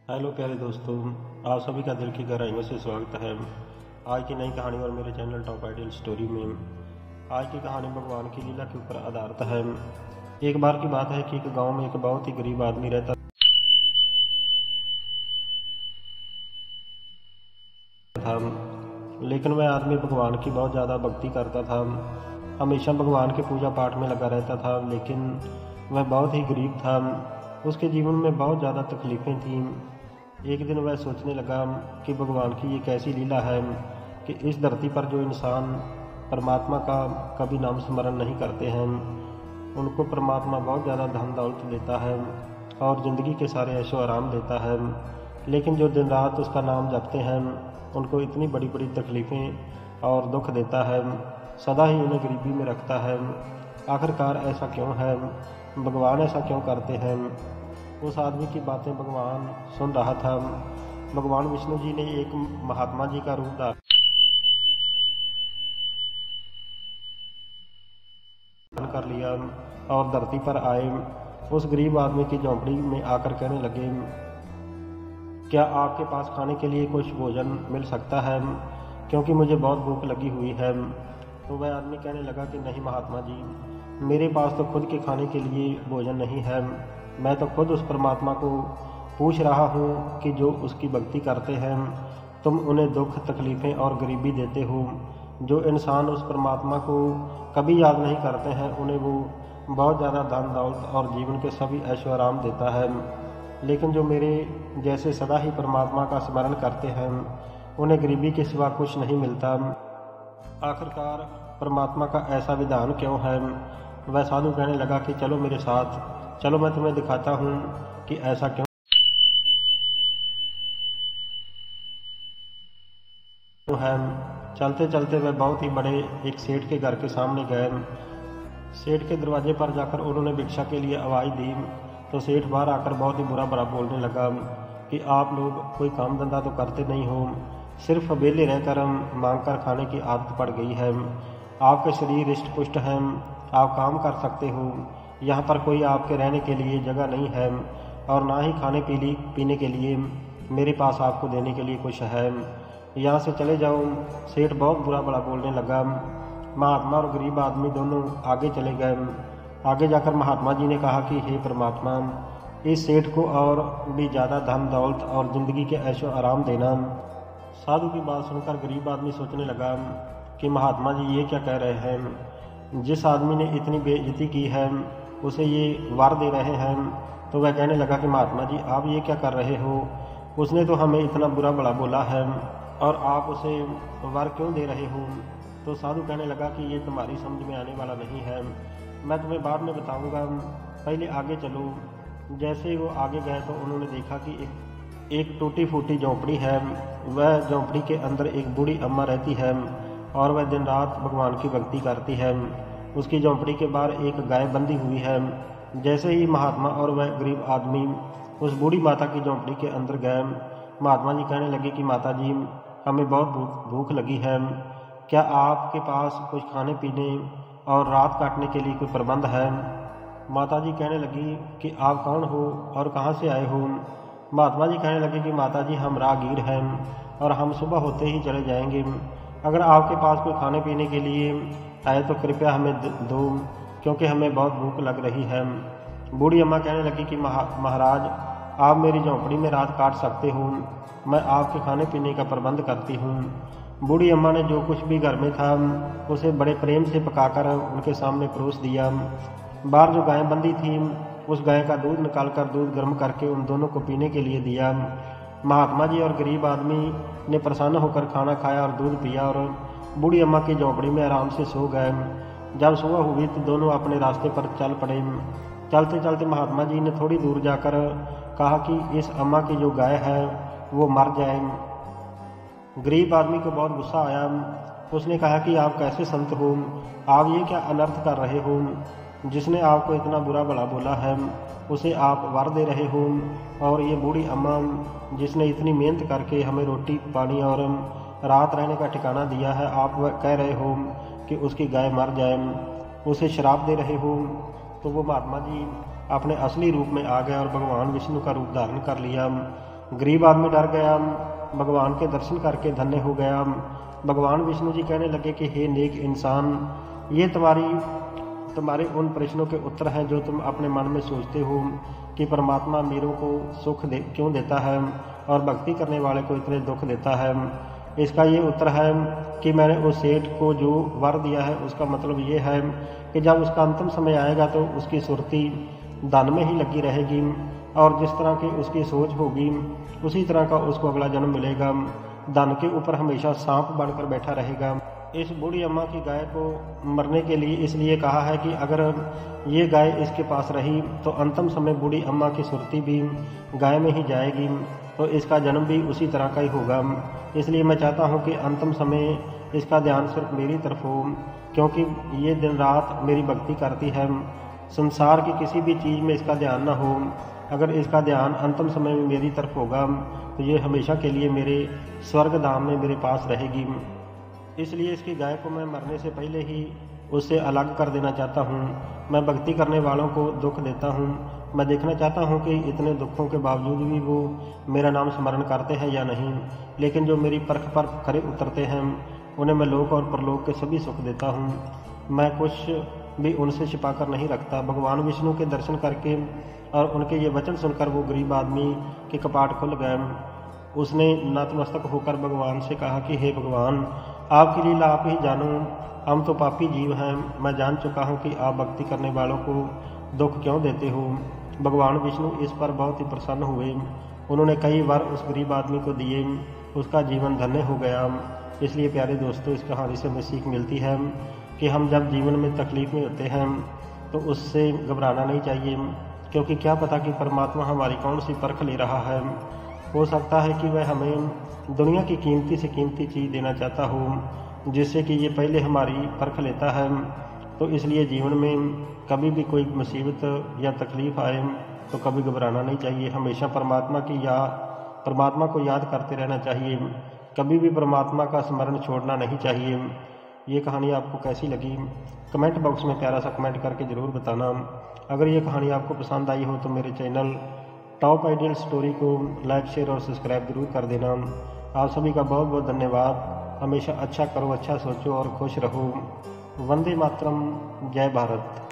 Hello प्यारे दोस्तों, आप सभी का दिल की गहराइयों से स्वागत है आज की नई कहानी और मेरे चैनल टॉप आइडियल स्टोरी में। आज की कहानी भगवान की लीला के ऊपर आधारित है। एक बार की बात है कि एक गांव में एक बहुत ही गरीब आदमी रहता था, लेकिन वह आदमी भगवान की बहुत ज़्यादा भक्ति करता था। हमेशा भगवान के पूजा पाठ में लगा रहता था, लेकिन वह बहुत ही गरीब था। उसके जीवन में बहुत ज़्यादा तकलीफ़ें थीं। एक दिन वह सोचने लगा कि भगवान की ये कैसी लीला है कि इस धरती पर जो इंसान परमात्मा का कभी नाम स्मरण नहीं करते हैं, उनको परमात्मा बहुत ज़्यादा धन दौलत देता है और ज़िंदगी के सारे ऐशो आराम देता है, लेकिन जो दिन रात उसका नाम जपते हैं उनको इतनी बड़ी बड़ी तकलीफ़ें और दुख देता है, सदा ही उन्हें गरीबी में रखता है। आखिरकार ऐसा क्यों है? भगवान ऐसा क्यों करते हैं? उस आदमी की बातें भगवान सुन रहा था। भगवान विष्णु जी ने एक महात्मा जी का रूप धारण कर लिया और धरती पर आए। उस गरीब आदमी की झोंपड़ी में आकर कहने लगे, क्या आपके पास खाने के लिए कुछ भोजन मिल सकता है, क्योंकि मुझे बहुत भूख लगी हुई है। तो वह आदमी कहने लगा कि नहीं महात्मा जी, मेरे पास तो खुद के खाने के लिए भोजन नहीं है। मैं तो खुद उस परमात्मा को पूछ रहा हूँ कि जो उसकी भक्ति करते हैं, तुम उन्हें दुख तकलीफ़ें और गरीबी देते हो। जो इंसान उस परमात्मा को कभी याद नहीं करते हैं, उन्हें वो बहुत ज़्यादा धन दौलत और जीवन के सभी ऐशो आराम देता है, लेकिन जो मेरे जैसे सदा ही परमात्मा का स्मरण करते हैं, उन्हें गरीबी के सिवा कुछ नहीं मिलता। आखिरकार परमात्मा का ऐसा विधान क्यों है? वह साधु कहने लगा कि चलो मेरे साथ, चलो मैं तुम्हें दिखाता हूँ कि ऐसा क्यों है। चलते चलते वह बहुत ही बड़े एक सेठ के घर के सामने गए। सेठ के दरवाजे पर जाकर उन्होंने भिक्षा के लिए आवाज़ दी, तो सेठ बाहर आकर बहुत ही बुरा भला बोलने लगा कि आप लोग कोई काम धंधा तो करते नहीं हो, सिर्फ वेले रहकर मांग कर खाने की आदत पड़ गई है। आपके शरीर रिष्ट पुष्ट हैं, आप काम कर सकते हो, यहाँ पर कोई आपके रहने के लिए जगह नहीं है और ना ही खाने पीने के लिए मेरे पास आपको देने के लिए कुछ है। यहाँ से चले जाओ। सेठ बहुत बुरा भला बोलने लगा। महात्मा और गरीब आदमी दोनों आगे चले गए। आगे जाकर महात्मा जी ने कहा कि हे परमात्मा, इस सेठ को और भी ज़्यादा धन दौलत और ज़िंदगी के ऐशो आराम देना। साधु की बात सुनकर गरीब आदमी सोचने लगा कि महात्मा जी ये क्या कह रहे हैं? जिस आदमी ने इतनी बेइज्जती की है उसे ये वर दे रहे हैं। तो वह कहने लगा कि महात्मा जी आप ये क्या कर रहे हो? उसने तो हमें इतना बुरा भला बोला है और आप उसे वर क्यों दे रहे हो? तो साधु कहने लगा कि ये तुम्हारी समझ में आने वाला नहीं है, मैं तुम्हें बाद में बताऊंगा, पहले आगे चलो। जैसे ही वो आगे गए तो उन्होंने देखा कि एक टूटी फूटी झोंपड़ी है। वह झोंपड़ी के अंदर एक बूढ़ी अम्मा रहती है और वह दिन रात भगवान की भक्ति करती है। उसकी झोंपड़ी के बाहर एक गाय बंधी हुई है। जैसे ही महात्मा और वह गरीब आदमी उस बूढ़ी माता की झोंपड़ी के अंदर गए, महात्मा जी कहने लगे कि माता जी, हमें बहुत भूख लगी है, क्या आपके पास कुछ खाने पीने और रात काटने के लिए कोई प्रबंध है? माता जी कहने लगी कि आप कौन हो और कहाँ से आए हो? महात्मा जी कहने लगे कि माता जी, हम राहगीर हैं और हम सुबह होते ही चले जाएंगे। अगर आपके पास कोई खाने पीने के लिए है तो कृपया हमें दो, क्योंकि हमें बहुत भूख लग रही है। बूढ़ी अम्मा कहने लगी कि महाराज, आप मेरी झोंपड़ी में रात काट सकते हो, मैं आपके खाने पीने का प्रबंध करती हूँ। बूढ़ी अम्मा ने जो कुछ भी घर में था उसे बड़े प्रेम से पकाकर उनके सामने परोस दिया। बाहर जो गाय बंधी थी, उस गाय का दूध निकालकर दूध गर्म करके उन दोनों को पीने के लिए दिया। महात्मा जी और गरीब आदमी ने प्रसन्न होकर खाना खाया और दूध पिया और बूढ़ी अम्मा की झोंपड़ी में आराम से सो गए। जब सुबह हुई तो दोनों अपने रास्ते पर चल पड़े। चलते चलते महात्मा जी ने थोड़ी दूर जाकर कहा कि इस अम्मा की जो गाय है वो मर जाए। गरीब आदमी को बहुत गुस्सा आया। उसने कहा कि आप कैसे संत हो, आप ये क्या अनर्थ कर रहे हो? जिसने आपको इतना बुरा भला बोला है उसे आप वर दे रहे हो, और ये बूढ़ी अम्मा जिसने इतनी मेहनत करके हमें रोटी पानी और रात रहने का ठिकाना दिया है, आप कह रहे हो कि उसकी गाय मर जाए, उसे श्राप दे रहे हो। तो वो महात्मा जी अपने असली रूप में आ गए और भगवान विष्णु का रूप धारण कर लिया गरीब आदमी डर गया, भगवान के दर्शन करके धन्य हो गया। भगवान विष्णु जी कहने लगे कि हे नेक इंसान, ये तुम्हारे उन प्रश्नों के उत्तर हैं जो तुम अपने मन में सोचते हो कि परमात्मा मेरों को सुख क्यों देता है और भक्ति करने वाले को इतने दुख देता है। इसका ये उत्तर है कि मैंने उस सेठ को जो वर दिया है उसका मतलब ये है कि जब उसका अंतिम समय आएगा तो उसकी सुरती धन में ही लगी रहेगी और जिस तरह की उसकी सोच होगी उसी तरह का उसको अगला जन्म मिलेगा। धन के ऊपर हमेशा सांप बनकर बैठा रहेगा। इस बूढ़ी अम्मा की गाय को मरने के लिए इसलिए कहा है कि अगर ये गाय इसके पास रही तो अंतिम समय बूढ़ी अम्मा की सुरती भी गाय में ही जाएगी, तो इसका जन्म भी उसी तरह का ही होगा। इसलिए मैं चाहता हूँ कि अंतिम समय इसका ध्यान सिर्फ मेरी तरफ हो, क्योंकि ये दिन रात मेरी भक्ति करती है। संसार की किसी भी चीज़ में इसका ध्यान ना हो। अगर इसका ध्यान अंतिम समय में मेरी तरफ होगा तो ये हमेशा के लिए मेरे स्वर्ग धाम में मेरे पास रहेगी। इसलिए इसकी गाय को मैं मरने से पहले ही उससे अलग कर देना चाहता हूँ। मैं भक्ति करने वालों को दुख देता हूँ। मैं देखना चाहता हूँ कि इतने दुखों के बावजूद भी वो मेरा नाम स्मरण करते हैं या नहीं। लेकिन जो मेरी परख पर खरे उतरते हैं उन्हें मैं लोक और परलोक के सभी सुख देता हूँ। मैं कुछ भी उनसे छिपा कर नहीं रखता। भगवान विष्णु के दर्शन करके और उनके ये वचन सुनकर वो गरीब आदमी के कपाट खुल गए। उसने नतमस्तक होकर भगवान से कहा कि हे भगवान, आपकी लीला आप ही जानो, हम तो पापी जीव हैं। मैं जान चुका हूँ कि आप भक्ति करने वालों को दुख क्यों देते हो। भगवान विष्णु इस पर बहुत ही प्रसन्न हुए। उन्होंने कई बार उस गरीब आदमी को दिए, उसका जीवन धन्य हो गया। इसलिए प्यारे दोस्तों, इस कहानी से हमें सीख मिलती है कि हम जब जीवन में तकलीफ में होते हैं तो उससे घबराना नहीं चाहिए, क्योंकि क्या पता कि परमात्मा हमारी कौन सी परख ले रहा है। हो सकता है कि वह हमें दुनिया की कीमती से कीमती चीज़ देना चाहता हो, जिससे कि ये पहले हमारी परख लेता है। तो इसलिए जीवन में कभी भी कोई मुसीबत या तकलीफ़ आए तो कभी घबराना नहीं चाहिए। हमेशा परमात्मा को याद करते रहना चाहिए। कभी भी परमात्मा का स्मरण छोड़ना नहीं चाहिए। ये कहानी आपको कैसी लगी कमेंट बॉक्स में प्यारा सा कमेंट करके ज़रूर बताना। अगर ये कहानी आपको पसंद आई हो तो मेरे चैनल टॉप आइडियल स्टोरी को लाइक, शेयर और सब्सक्राइब जरूर कर देना। आप सभी का बहुत बहुत धन्यवाद। हमेशा अच्छा करो, अच्छा सोचो और खुश रहो। वंदे मातरम। जय भारत।